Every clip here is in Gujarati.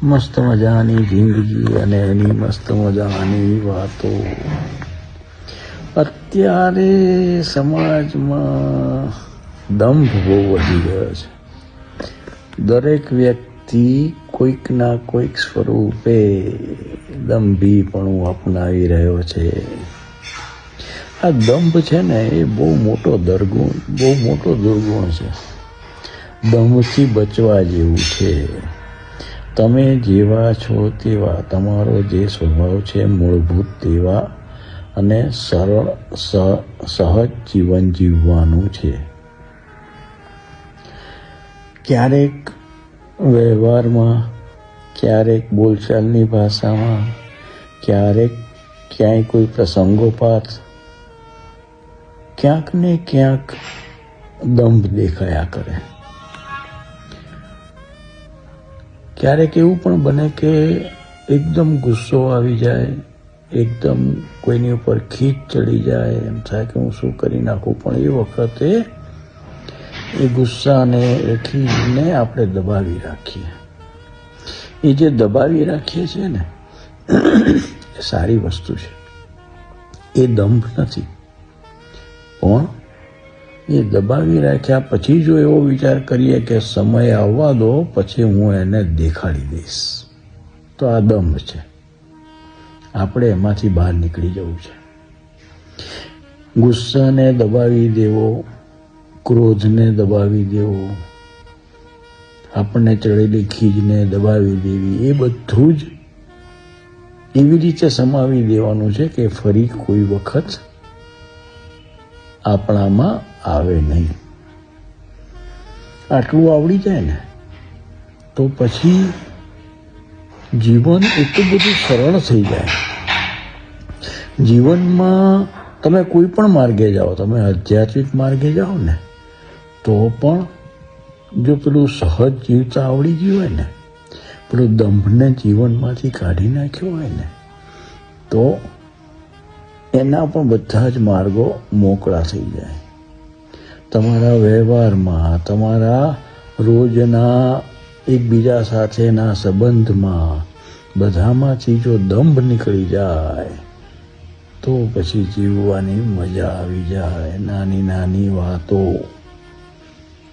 મસ્ત મજાની જિંદગી અને એની મસ્ત મજાની વાતો. અત્યારે સમાજમાં દંભ બહુ વધી ગયો છે. દરેક વ્યક્તિ કોઈકના કોઈક સ્વરૂપે દંભીપણું અપનાવી રહ્યો છે. આ દંભ છે ને એ બહુ મોટો દુર્ગુણ છે. દંભથી બચવા જેવું છે. તમે જેવા છો તેવા, તમારો જે સ્વભાવ છે મૂળભૂત તેવા અને સરળ સહજ જીવન જીવવાનું છે. ક્યારેક વ્યવહારમાં, ક્યારેક બોલચાલની ભાષામાં, ક્યારેક ક્યાંય કોઈ પ્રસંગોપાત, ક્યાંક ને ક્યાંક દંભ દેખાયા કરે. ક્યારેક એવું પણ બને કે એકદમ ગુસ્સો આવી જાય, એકદમ કોઈની ઉપર ખીચ ચડી જાય, એમ થાય કે હું શું કરી નાખું. પણ એ વખતે એ ગુસ્સાને એ ખીચને આપણે દબાવી રાખીએ. એ જે દબાવી રાખીએ છીએ ને એ સારી વસ્તુ છે. એ દંભ નથી, પણ એ દબાવી રાખ્યા પછી જો એવો વિચાર કરીએ કે સમય આવવા દો પછી હું એને દેખાડી દઈશ, તો આ દંભ છે. આપણે એમાંથી બહાર નીકળી જવું છે. ગુસ્સાને દબાવી દેવો, ક્રોધને દબાવી દેવો, આપણને ચડેલી ખીજને દબાવી દેવી, એ બધું જ એવી રીતે સમાવી દેવાનું છે કે ફરી કોઈ વખત આપણામાં આવે નહીં. આટલું આવડી જાય ને તો પછી જીવન એટલું બધું સરળ થઈ જાય. જીવનમાં તમે કોઈ પણ માર્ગે જાઓ, તમે આધ્યાત્મિક માર્ગે જાઓ ને તો પણ જો પેલું સહજ જીવતા આવડી ગયું હોય ને, પેલું દંભને જીવનમાંથી કાઢી નાખ્યો હોય ને, તો એના પણ બધા જ માર્ગો મોકળા થઈ જાય. તમારા વ્યવહારમાં, તમારા રોજના એકબીજા સાથેના સંબંધમાં, બધામાંથી જો દંભ નીકળી જાય તો પછી જીવવાની મજા આવી જાય. નાની નાની વાતો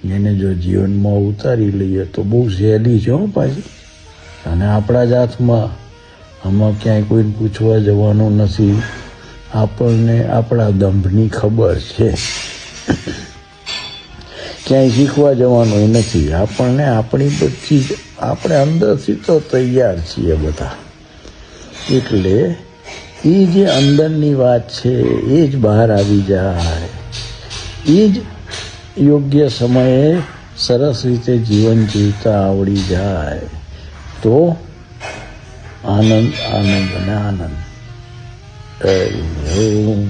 એને જો જીવનમાં ઉતારી લઈએ તો બહુ સહેલી છે પાછી. અને આપણા જ હાથમાં, આમાં ક્યાંય કોઈને પૂછવા જવાનું નથી. આપણને આપણા દંભની ખબર છે, ક્યાંય શીખવા જવાનું નથી. આપણને આપણી બધી આપણે અંદરથી તો તૈયાર છીએ બધા. એટલે એ જે અંદરની વાત છે એ જ બહાર આવી જાય. એ જ યોગ્ય સમયે સરસ રીતે જીવન જીવતા આવડી જાય તો આનંદ આનંદ અને આનંદ. હરિ ઓમ.